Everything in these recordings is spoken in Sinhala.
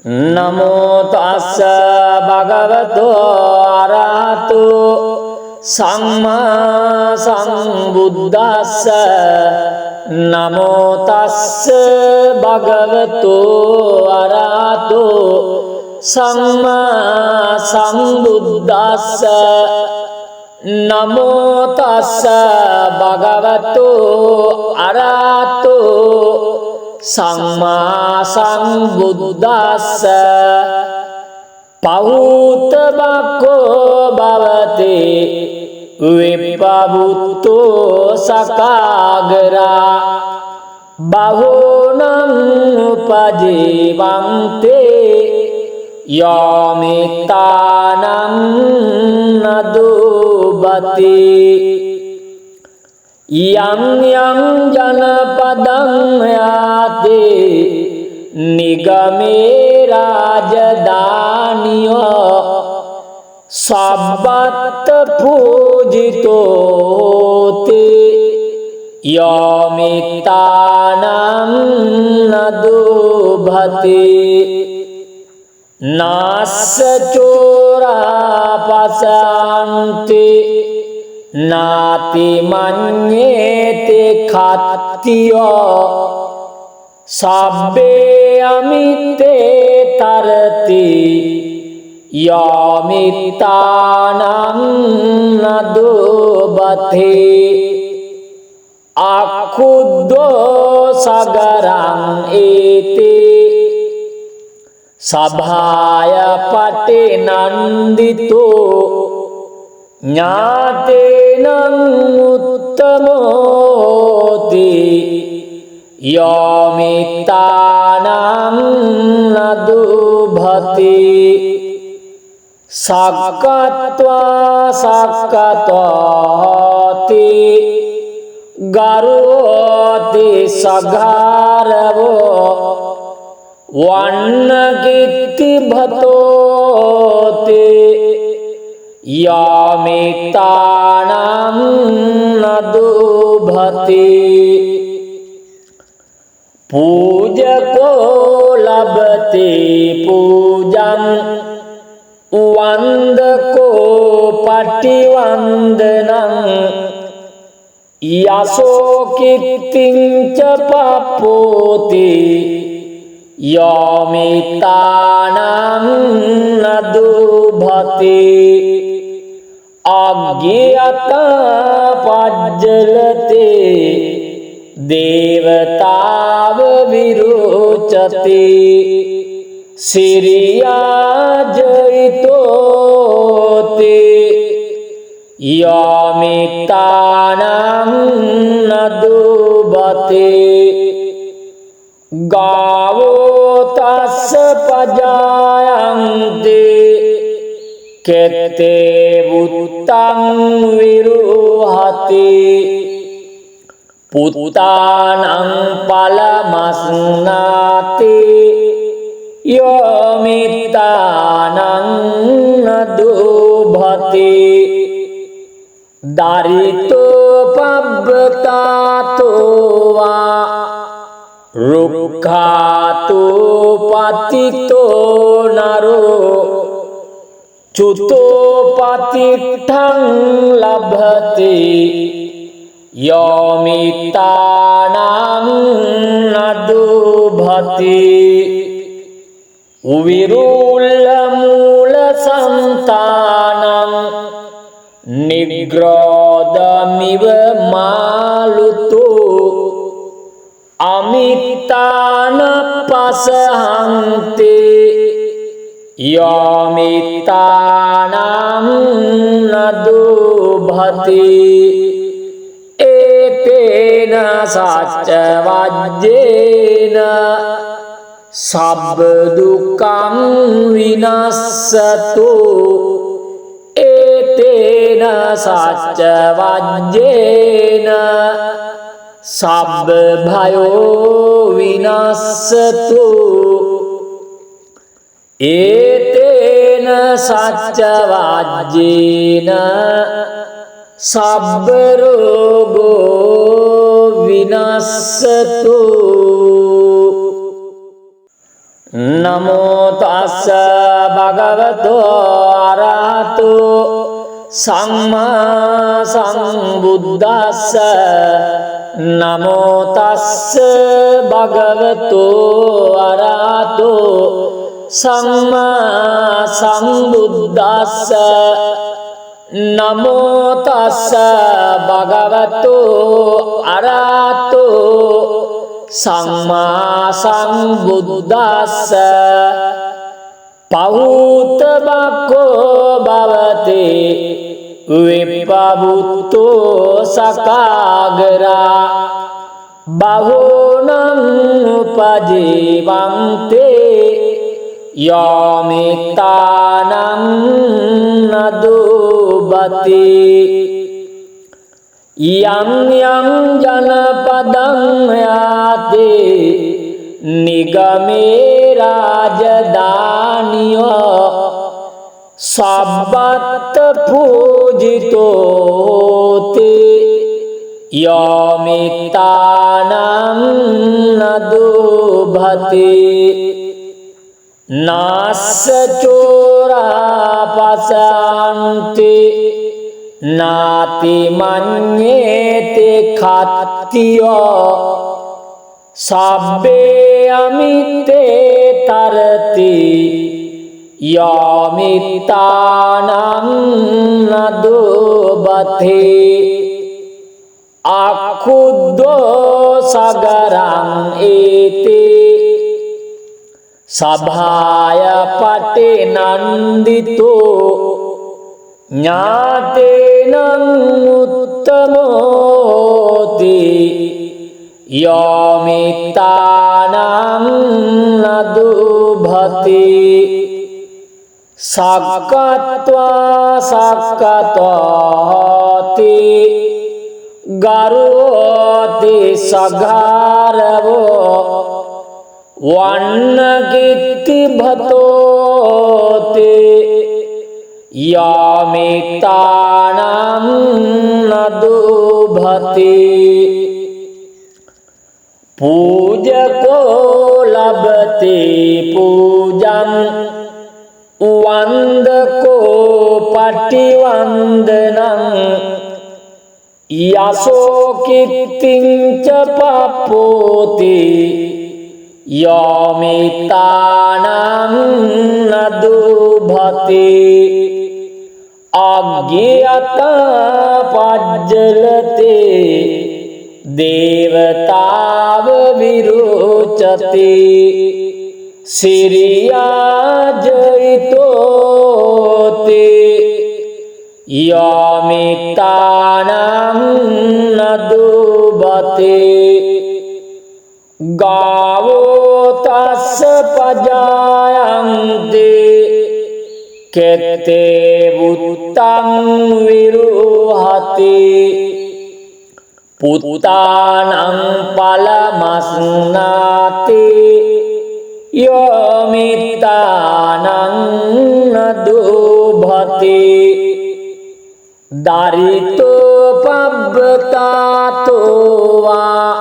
नमो तस्स भगवतो अरहतो सम्मा सम्बुद्दस्स नमो तस्स भगवतो अरहतो सम्मा सम्बुद्दस्स नमो तस्स भगवतो अरहतो सम्मा सम्बुद्दस्स पहुत बको भवते विपवुतो सकागरा बहुनं उपजीवन्ते यामितानं नदुबति यं यं जनपदं याति निगमे राजधान्यो सब्बत्र पूजितोति यामितानं नदुभति नास्य चोरापशान्ति नाति मन्येते खात्यो सब्बे अमिते तरति यामितानं नदुबते अखुद्धो सगरं एते सभाय पटे नन्दितो ज्ञातेनं उत्तमोति यामितानं नदुभति सक्कत्वा सक्कतोति गरोति सगारवो वन्नकीर्ति भतोति यामितानं नदुभति पूजको लभते पूजं वन्दको पटिवन्दनं यशो कीर्तिं च प्राप्नोति यामितानं नदुभति अज्ञाता पज्जलते देवताव विरोचते सिरिया जयितोते यामितानं नदुभते गावो तस्य पजायन्ते केते उत्तं विरुहते पुत्तानं फलमश्नाति यामितानं नदुभति दारितोपव्रतातो वा रुक्खातो पतितो नरो च्युतोपतिष्ठं लभते यामितानं नदुभति विरुल्लमूलसन्तानं निग्रोधमिव मालुतो अमितानपसहन्ते यामितानं नदुभति एतेन साच्चवाज्येन सब्बदुःखं विनश्यतो एतेन साच्चवाज्येन सब्बभयो विनश्यतो एतेन साच्चवाज्येन सब्बरोगो विनश्यतो නමෝ තස්ස භගවතු අරහතු සම්මා සම්බුද්දස්ස නමෝ තස්ස භගවතු අරහතු සම්මා සම්බුද්දස්ස නමෝ තස්ස භගවතු අරහතු සම්මා සම්බුද්දස්ස පහූත බක්ඛෝ භවති විප්පවුත්තෝ සකාගරා බහූනං උපජීවන්තේ යෝමිතානං නදුබති යම් යම් ජනපදං යාති නිගමේ රාජධානියෝ සබ්බත් පූජිතෝති යෝමිතානං නදුභති නාස්ස චෝරා පසන්ති නාති මඤ්ඤේති කත්තියෝ සබ්බේ අමිත්තේ තරති යෝමිතානං නදුබති අකුද්දෝ සගරං ඒති සභාය පටිනන්දිතෝ ඥාතේනං උත්තමෝති යෝමිතානං නදුභති සක්කත්වා සක්කතෝති ගරුවෝති සගාරවෝ වන්නකිත්ති භතෝති යෝමිතානං නදුභති පූජකෝ ලබති පූජං වන්දකෝ පටිවන්දනං යසෝ කිත්තිං ච පප්පෝති යෝමිතානං නදුභති අග්ගියත පජ්ජලතේ දේවතාව විරෝචති සිරියාජයිතෝති යෝමිතානං නදුභති ගාවෝ තස්ස පජායන්ති කෙත්තේ වුත්තං විරුහති පුත්තානං පලමස්නාති යෝමිතානං නදුභති දරිතෝ පබ්බතාතෝ වා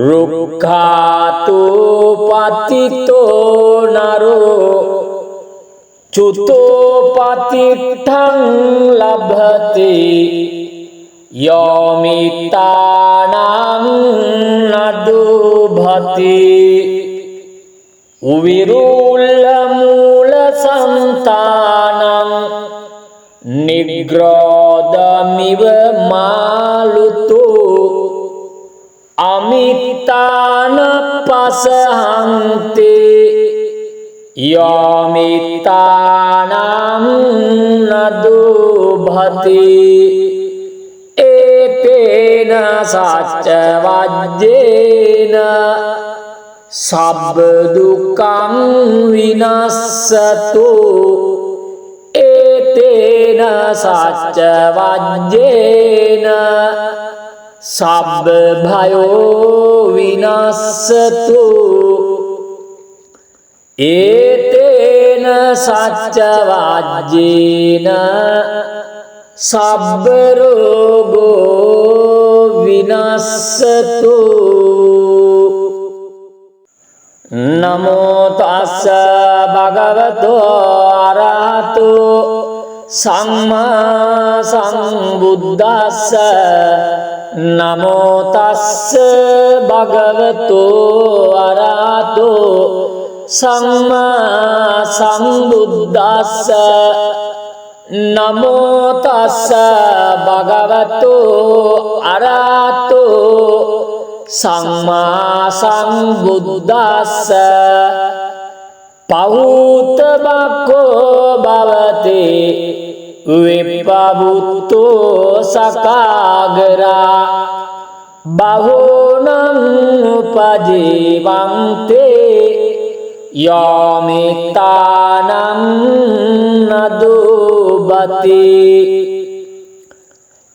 රුක්ඛාතෝ පතිතෝ නරෝ චුතෝ පතිට්ඨං ලභති යෝමිතානං නදුභති උවිරුල්ල මූල සන්තානං නිග්‍රෝධමිව මාලුතෝ අමිත්තාන පසහන්ති යෝමිතානං නදුභති ඒතේන සච්ච වජ්ජේන සබ්බ දුක්ඛං විනස්සතු ඒතේන සච්ච වජ්ජේන සබ්බ භයෝ විනස්සතු ඒතේන සච්ච වජ්ජේන සබ්බ රෝගෝ විනස්සතු नमो तस्स भगवतो अरहतो सम्मा सम्बुद्दस्स नमो तस्स भगवतो अरहतो सम्मा सम्बुद्दस्स नमो तस्स भगवतो अरहतो सम्मा सम्बुद्दस्स पहुत बको भवते विपबुतो सकागरा बहुनं उपजीवन्ते यामितानं नदुबति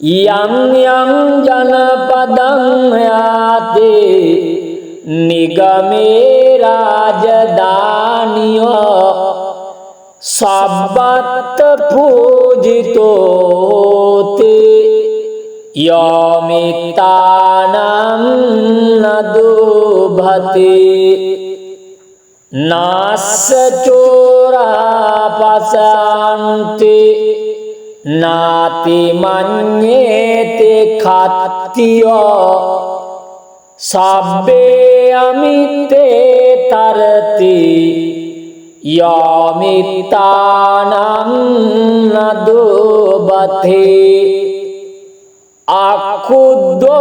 यं यं जनपदं याति निगमे राजधान्यो सब्बत्र पूजितो ते यामितानं नदुभते नास्य चोरापशान्ति नाति मन्येते खत्यो सब्बे अमिते तरति यामितानं नदुबते अकुद्धो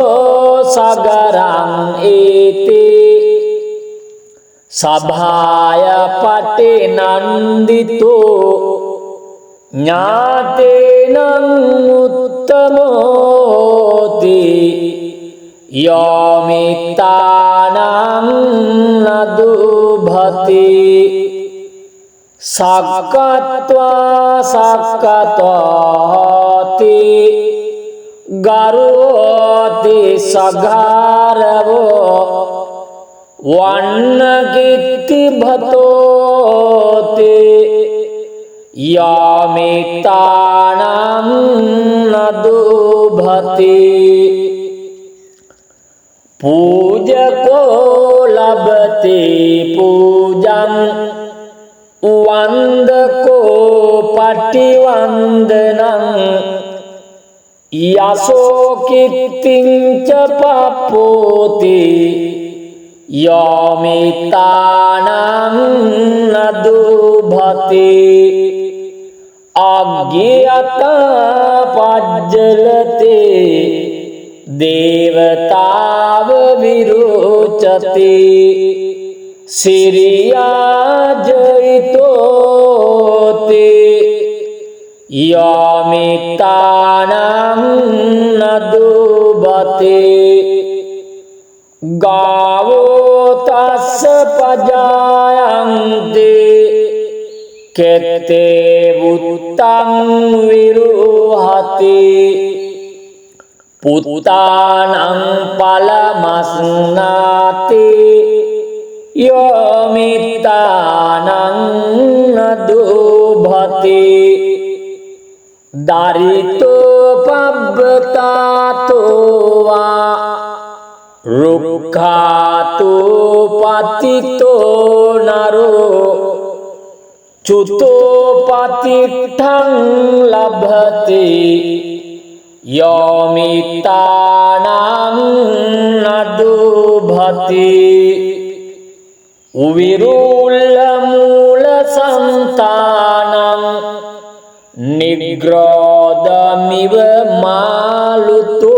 सगरं एते सभाय पटे नंदितो ज्ञातेनं उत्तमोति यामितानं नदुभते सक्कत्वा सक्कतोति गरोति सगारवो वन्नकीर्ति भतोति यामितानं नदुभते पूजको लभते पूजं वन्दको पटिवन्दनं यशो कीर्तिं च प्राप्नोति यामितानं नदुभते अज्ञाता पज्जलते देवताव विरोचते सिरिया जयितोते यामितानं नदुभते गावो तस्य पजायन्ते केते वुत्तं विरुहते पुत्तानं फलमश्नाति यामितानं नदुभते दारितोपव्रतातो वा रुक्खातो पतितो नरो च्युतोपतिष्ठं लभते यामितानं नदुभते विरुल्लमूलसन्तानं निग्रोधमिव मालुतो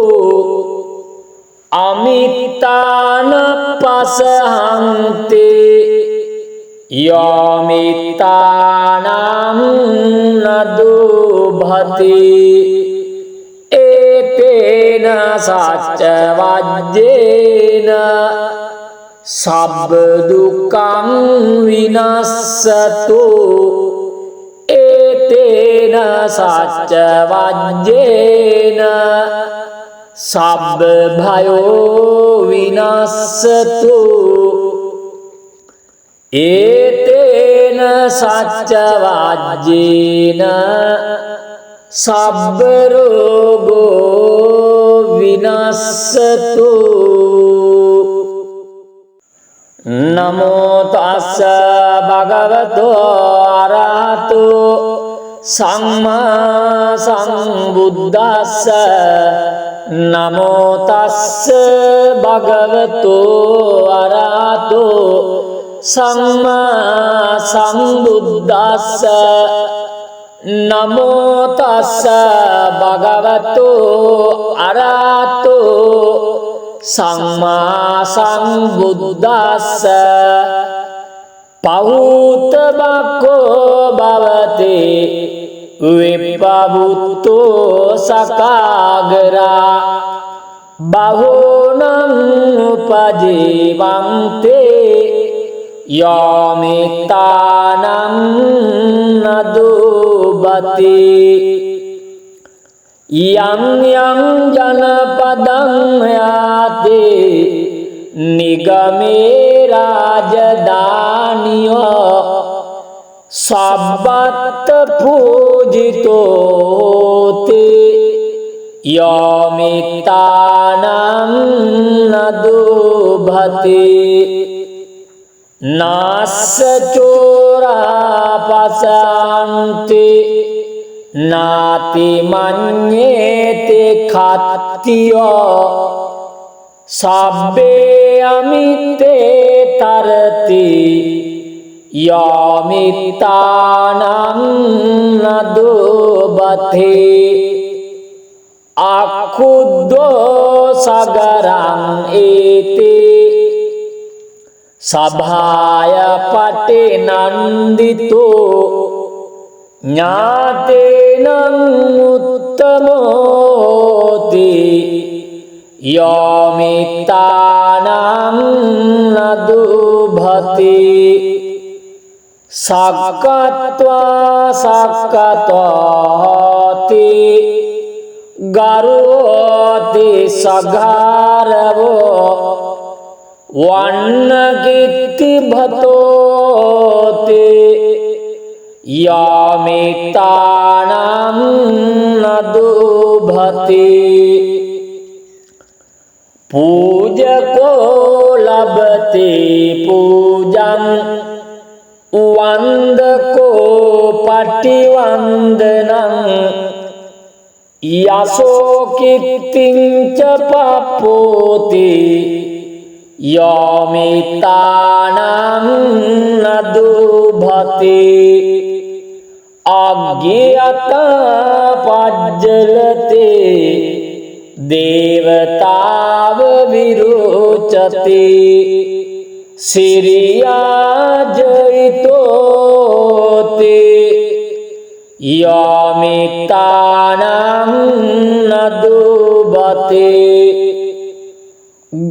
अमितानपसहन्ते यामितानं नदुभते एतेन साच्चवाज्येन सब्बदुःखं विनश्यतो एतेन साच्चवाज्येन सब्बभयो विनश्यतो एतेन साच्चवाज्येन सब्बरोगो विनश्यतो නමෝ තස්ස භගවතෝ අරහතෝ සම්මා සම්බුද්දස්ස නමෝ තස්ස භගවතෝ අරහතෝ සම්මා සම්බුද්දස්ස නමෝ තස්ස භගවතෝ අරහතෝ සම්මා සම්බුද්දස්ස පහූත බක්ඛෝ භවති විප්පවුත්තෝ සකාගරා බහූනං උපජීවන්තේ යාමිතානං නදුබති යං යං ජනපදං යාති නිගමේ රාජධානියෝ සබ්බත් පූජිතෝති යාමිතානං නදුභති නාස්ස චෝරා පසන්ති නාති මඤ්ඤේති කත්තියෝ සබ්බේ අමිත්තේ තරති යාමිතානං නදුබති අක්ඛුද්දෝ සගරං ඒති සභාය පටිනන්දිතෝ ඥාතේනං උත්තමෝති යාමිතානං නදුභති සක්කත්වා සක්කතෝති ගරුවෝති සගාරවෝ වන්නකිත්ති භතෝති යාමිතානං නදුභති පූජකෝ ලබති පූජං වන්දකෝ පටිවන්දනං යසෝ කිත්තිං ච පප්පෝති යාමිතානං නදුභති අග්ගියත පජ්ජලතේ දේවතාව විරෝචති සිරියාජයිතෝති යාමිතානං නදුභති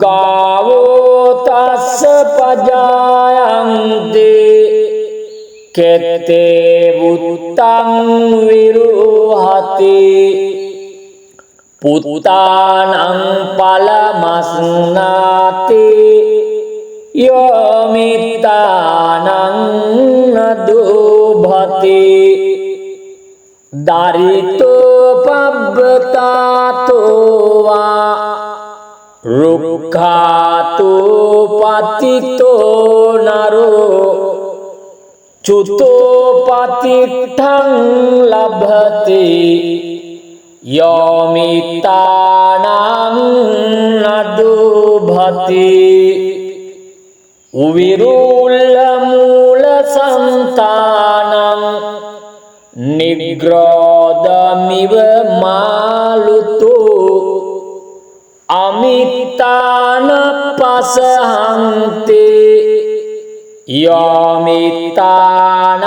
ගාවෝ තස්ස පජායන්ති කෙත්තේ වුත්තං විරුහති පුත්තානං පලමස්නාති යාමිතානං නදුභති දරිතෝ පබ්බතාතෝ වා රුක්ඛාතෝ පතිතෝ නරෝ චුතෝ පතිට්ඨං ලභති යාමිතානං නදුභති උවිරුල්ල මූල සන්තානං නිග්‍රෝධමිව මාලුතෝ අමිතාන පසහන්තේ යාමිතානං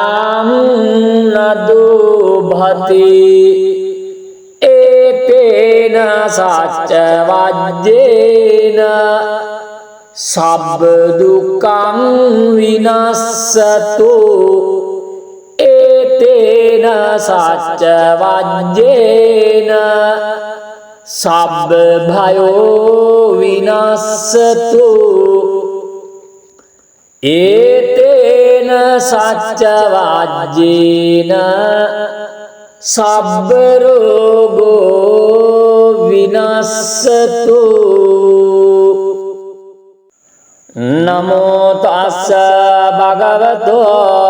නදුභති ඒතේන සච්ච වජ්ජේන සබ්බ දුක්ඛං විනස්සතු ඒතේන සච්ච වජ්ජේන සබ්බ භයෝ විනස්සතු ඒතේන සච්ච වජ්ජේන සබ්බ රෝගෝ විනස්සතු नमो तस्स भगवतो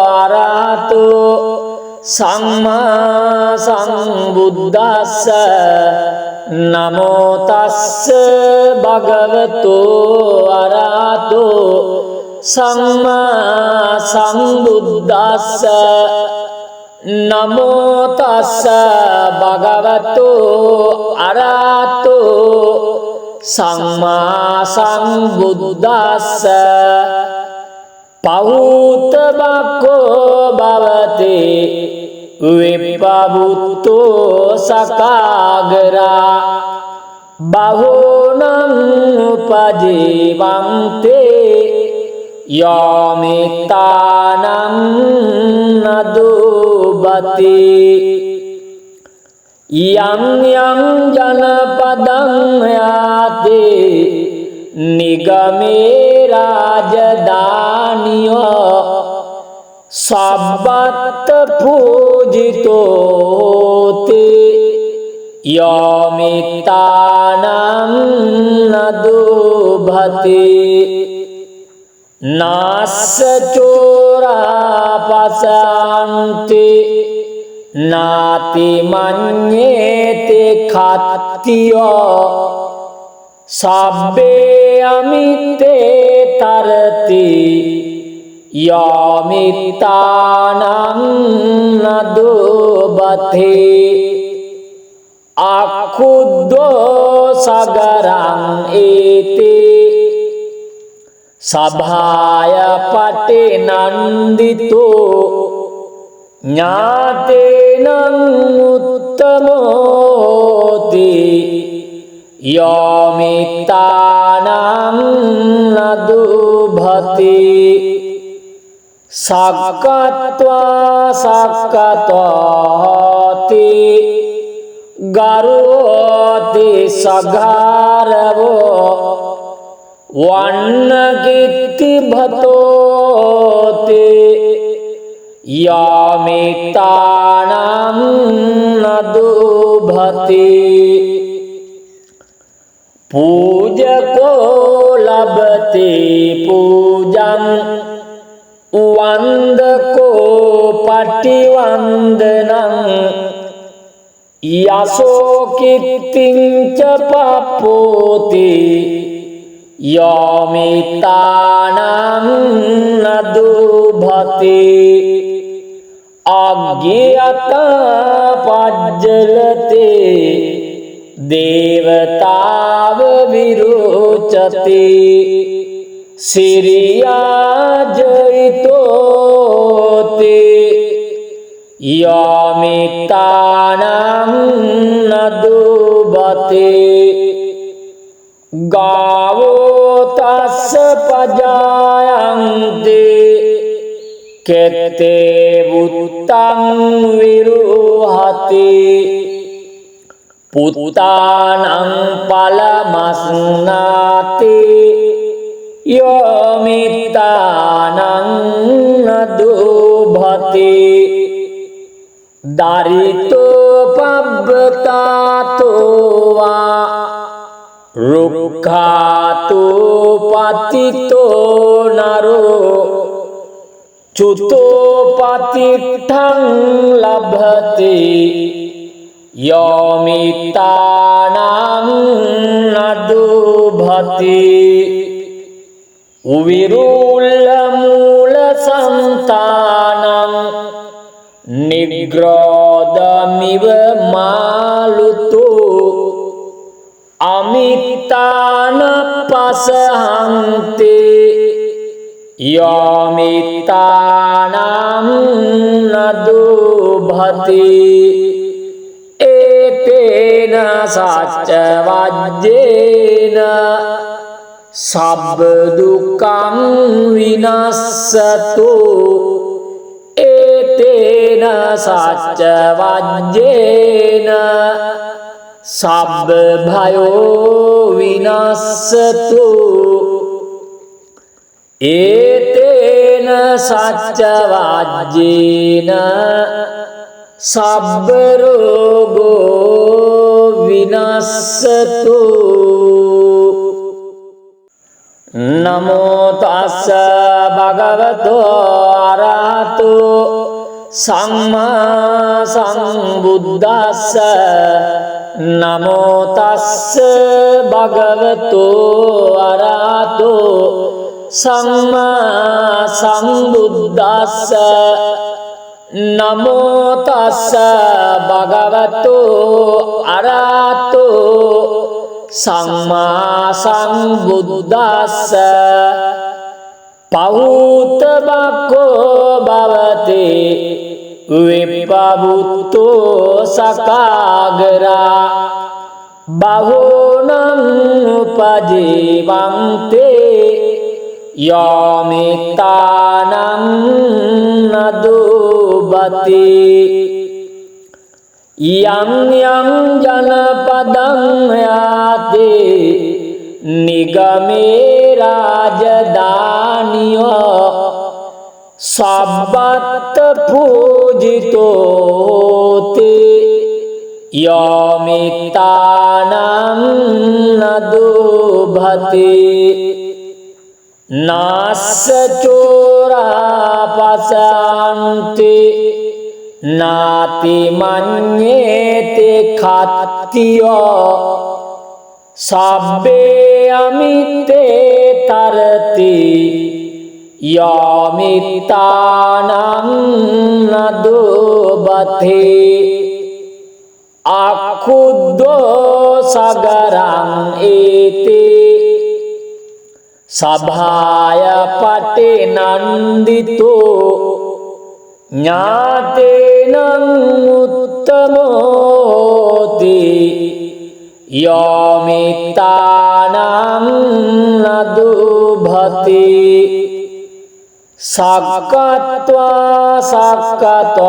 अरहतो सम्मा सम्बुद्दस्स नमो तस्स भगवतो अरहतो सम्मा सम्बुद्दस्स नमो तस्स भगवतो अरहतो सम्मा सम्बुद्दस्स पहुत बको भवते विपबुतो सकागरा बहुनं उपजीवन्ते यामितानं नदुबति यं यं जनपदं याति निगमे राजधान्यो सब्बत्र पूजितो ते यामितानं नदुभते नास्य चोरापशान्ति नाति मन्येते खात्यो सब्बे अमिते तरति यामितानं नदुबते अकुद्धो सगरं एते सभाय पटे नन्दितो ज्ञातेनं उत्तमोति यामितानं नदुभते सक्कत्वा सक्कतोति गरुति सगारवो वन्नकीर्ति भतोति यामितानं नदुभते पूजको लभते पूजं वन्दको पटिवन्दनं यशो कीर्तिं च प्राप्नोति यामितानं नदुभते अज्ञाता पज्जलते देवताव विरोचते सिरिया जयितोते यामितानं नदुभते गावो तस्य पजायन्ते केते वुत्तं विरुहते पुत्तानं फलमश्नाति यामितानं नदुभते दारितोपव्रतातो वा रुक्खातो पतितो नरो च्युतोपतिष्ठं लभते यामितानं नदुभते विरुल्लमूलसन्तानं निग्रोधमिव मालुतो अमितानपसहन्ते यामितानं नदुभते एतेन साच्चवाज्येन सब्बदुःखं विनश्यतु एतेन साच्चवाज्येन सब्बभयो विनश्यतु एतेन साच्चवाज्येन सब्बरोगो विनश्यतु නමෝ තස්ස භගවතෝ අරහතෝ සම්මා සම්බුද්දස්ස නමෝ තස්ස භගවතෝ අරහතෝ සම්මා සම්බුද්දස්ස නමෝ තස්ස භගවතෝ අරහතෝ සම්මා සම්බුද්දස්ස පහූත බක්ඛෝ භවති විප්පවුත්තෝ සකාගරා බහෝනං උපජීවන්තේ යාමිතානං නදුබති යං යං ජනපදං යාති නිගමේ රාජධානියෝ සබ්බත් පූජිතෝති යාමිතානං නදුභති නාස්ස චෝරා පසන්ති නාති මඤ්ඤේති කත්තියෝ සබ්බේ අමිත්තේ තරති යාමිතානං නදුබති අකුද්දෝ සගරං ඒති සභාය පටිනන්දිතෝ ඥාතේනං උත්තමෝති යාමිතානං නදුභති සක්කත්වා සක්කතෝති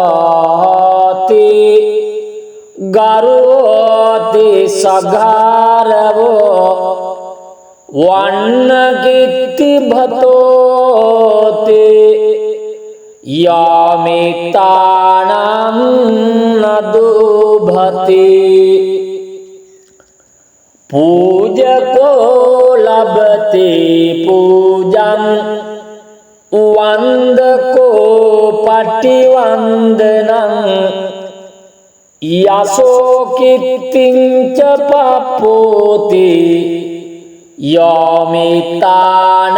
ගරුවෝති සගාරවෝ වන්නකිත්ති භතෝති යාමිතානං නදුභති පූජකෝ ලබති පූජං වන්දකෝ පටිවන්දනං යසෝ කිත්තිං ච පප්පෝති යාමිතානං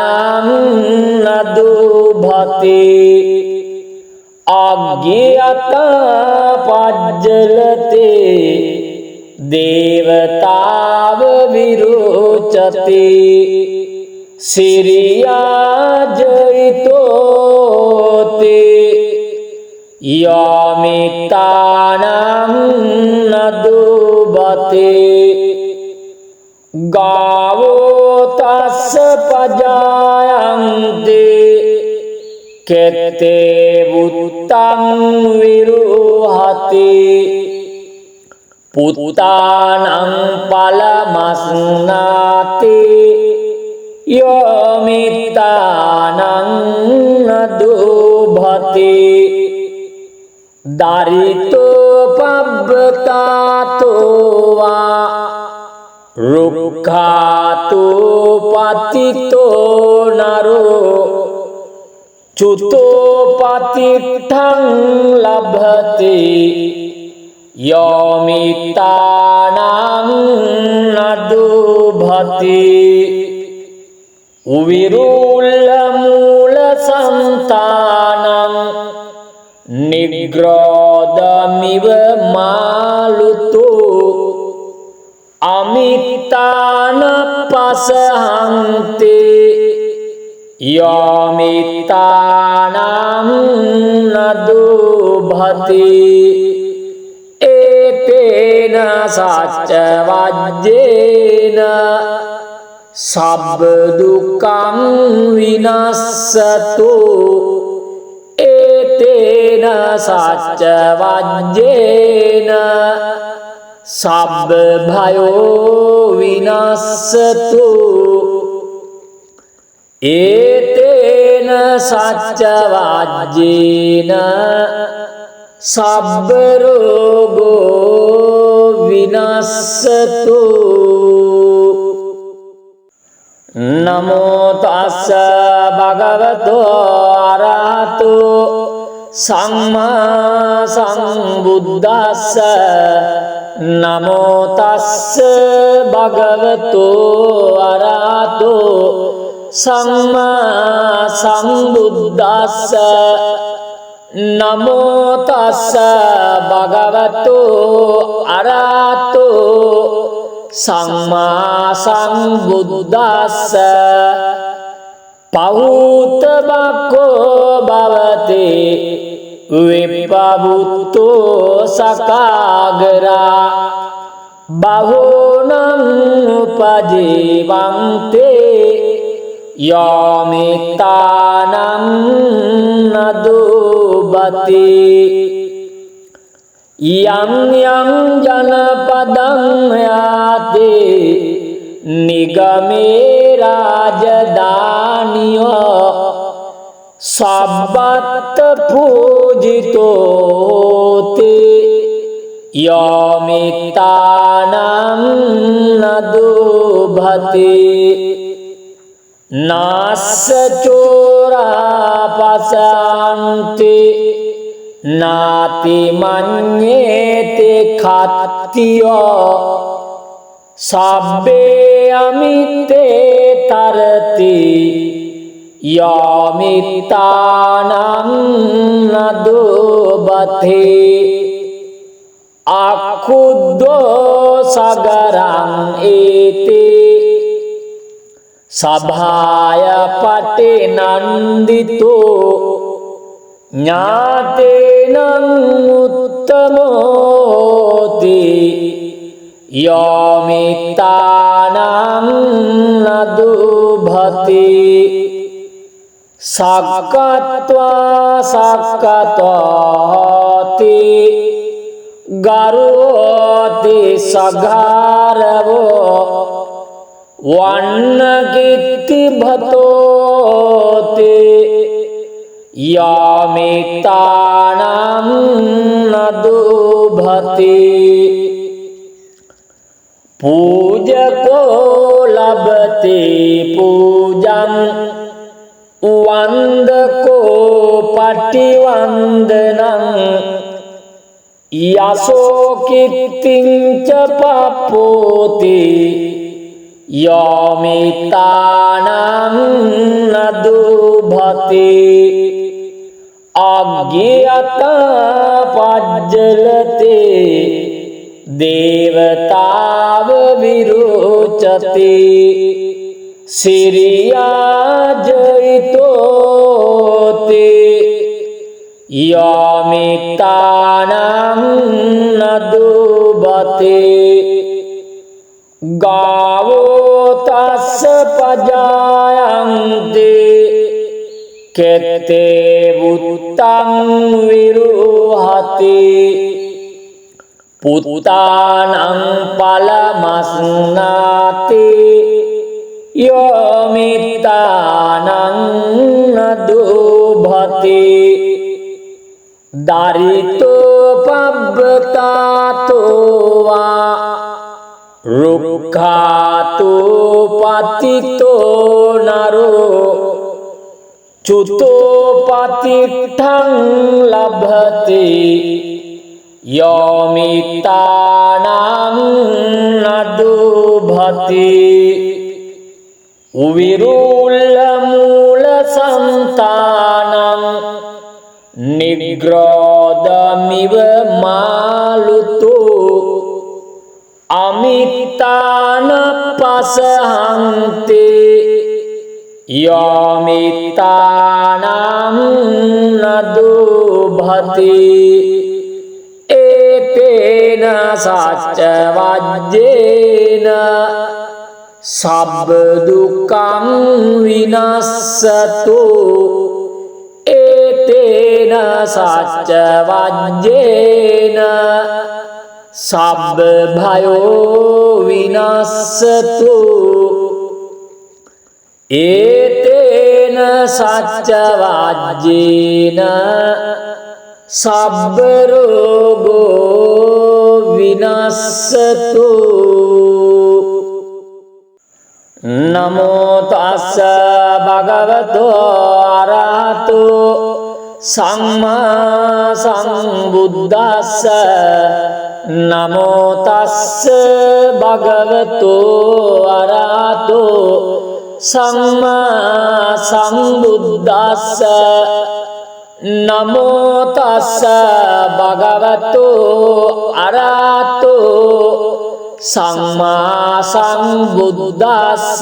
නදුභති අග්ගියත පජ්ජලතේ දේවතාව විරෝචති සිරියාජිතෝති යාමිතානං නදුභති ගාවෝ තස්ස පජායන්ති කෙත්තේ වුත්තං විරුහති පුත්තානං පලමස්නාති යාමිතානං නදුභති දරිතෝ පබ්බතාතෝ වා රුක්ඛාතෝ පතිතෝ නරෝ චුතෝ පතිට්ඨං ලභති යාමිතානං නදුභති උවිරුල්ල මූල සන්තානං නිග්‍රෝධමිව මාලුතෝ අමිතාන පසහන්තේ යාමිතානං නදුභති ඒතේන සච්ච වජ්ජේන සබ්බ දුක්ඛං විනස්සතු ඒතේන සච්ච වජ්ජේන සබ්බ භයෝ විනස්සතු ඒතේන සච්ච වජ්ජේන සබ්බ රෝගෝ විනස්සතු නමෝ තස්ස භගවතෝ අරහතෝ සම්මා සම්බුද්දස්ස නමෝ තස්ස භගවතෝ අරහතෝ සම්මා සම්බුද්දස්ස නමෝ තස්ස භගවතෝ අරහතෝ සම්මා සම්බුද්දස්ස පහූත බක්ඛෝ භවතේ විප්පවුත්තෝ සකාගරා බහෝනං උපජීවන්තේ යෝමිතානං නදුබති යං යං ජනපදං යාතේ නිගමේ රාජධානියෝ සබ්බත් පූජිතෝති යෝමිතානං නදුභති නාස්ස චෝරා පසන්ති නාති මඤ්ඤේති කත්තියෝ සබ්බේ අමිත්තේ තරති යෝමිතානං නදුබති අකුද්දෝ සගරං ඒති සභාය පටිනන්දිතෝ ඥාතේනං උත්තමෝති යෝමිතානං නදුභති සක්කත්වා සක්කතෝති ගරුවෝති සගාරවෝ වන්නකිත්ති භතෝති යෝමිතානං නදුභති පූජකෝ ලබති පූජං වන්දකෝ පටිවන්දනං යසෝ කිත්තිං ච පප්පෝති යෝමිතානං නදුභති අග්ගියත පජ්ජලතේ දේවතාව විරෝචති සිරියාජයිතෝති යෝමිතානං නදුභති ගාවෝ තස්ස පජායන්ති කෙත්තේ වුත්තං විරුහති පුත්තානං පලමස්නාති යෝමිතානං නදුභති දරිතෝ පබ්බතාතෝ වා රුක්ඛාතෝ පතිතෝ නරෝ චුතෝ පතිට්ඨං ලභති යෝමිතානං නදුභති උවිරුල්ල මූල සන්තානං නිග්‍රෝධමිව මාලුතෝ අමිත්තාන පසහන්තේ යෝමිතානං නදුභති ඒතේන සච්ච වජ්ජේන සබ්බ දුක්ඛං විනස්සතු ඒතේන සච්ච වජ්ජේන සබ්බ භයෝ විනස්සතු ඒතේන සච්ච වජ්ජේන සබ්බ රෝගෝ විනස්සතු नमो तस्स भगवतो अरहतो सम्मा सम्बुद्दस्स नमो तस्स भगवतो अरहतो सम्मा सम्बुद्दस्स नमो तस्स भगवतो अरहतो सम्मा सम्बुद्दस्स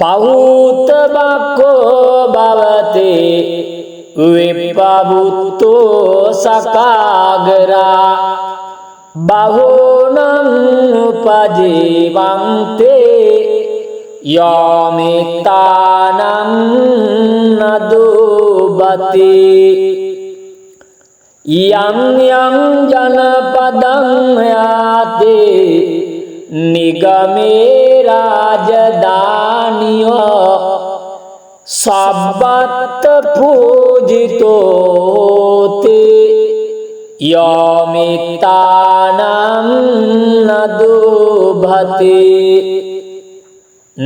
पहुत बको भवते विपबुतो सकागरा बहुनं उपजीवन्ते यामितानं नदुबति यं यं जनपदं याति निगमे राजधान्यो सब्बत्र पूजितो ते यामितानं नदुभते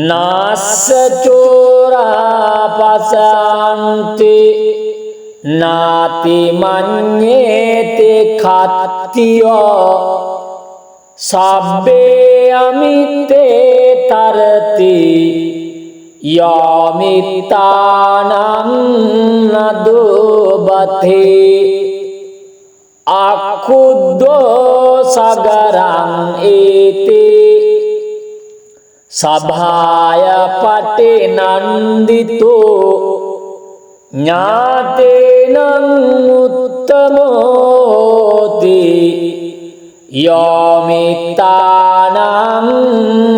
नास्य चोरापशान्ति नाति मन्येते खत्यो सब्बे अमिते तरति यामितानं नदुबते अकुद्धो सगरं एते सभाय पटे नन्दितो ज्ञातेनं उत्तमोति यामितानं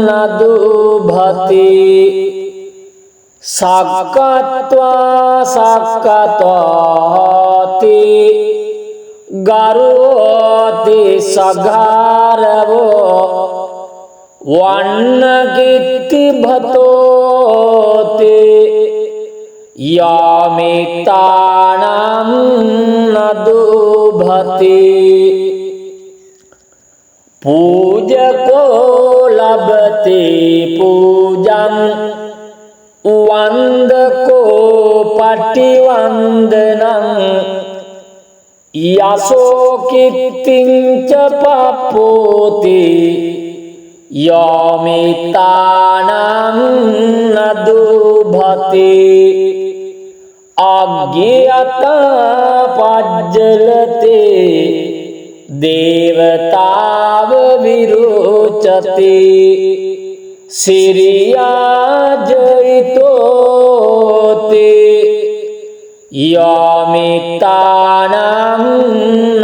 नदुभते सक्कत्वा सक्कतोति गरोति सगारवो वन्नकीर्ति भतोति यामितानं नदुभते पूजको लभते पूजं वन्दको पटिवन्दनं यशो कीर्तिं च प्राप्नोति यामितानं नदुभते अज्ञाता पज्जलते देवताव विरोचते सिरिया जयितोते यामितानं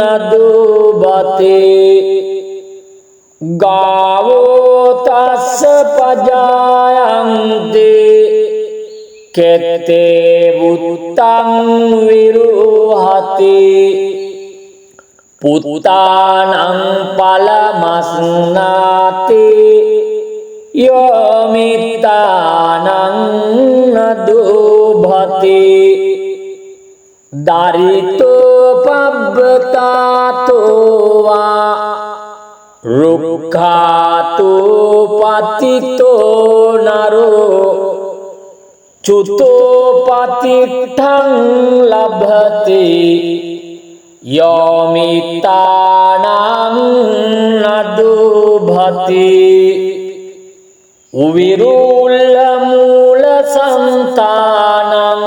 नदुभते गावो तस्य पजायन्ते केते वुत्तं विरुहते पुत्तानं फलमश्नाति यामितानं नदुभते दारितोपव्रतातो वा रुक्खातो पतितो नरो च्युतोपतिष्ठं लभते यामितानं नदुभते विरुल्लमूलसन्तानं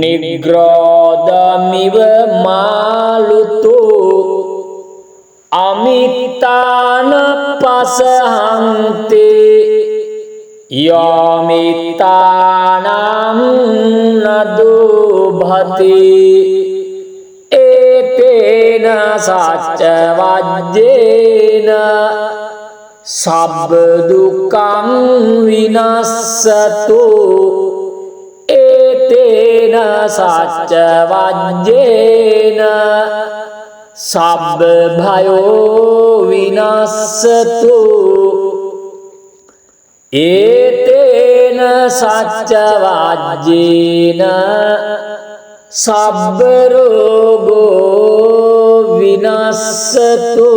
निग्रोधमिव मालुतो अमितानपसहन्ते यामितानं नदुभते एतेन साच्चवाज्येन सब्बदुःखं विनश्यतु एतेन साच्चवाज्येन सब्बभयो विनश्यतु एतेन साच्चवाज्येन सब्बरोगो विनश्यतु।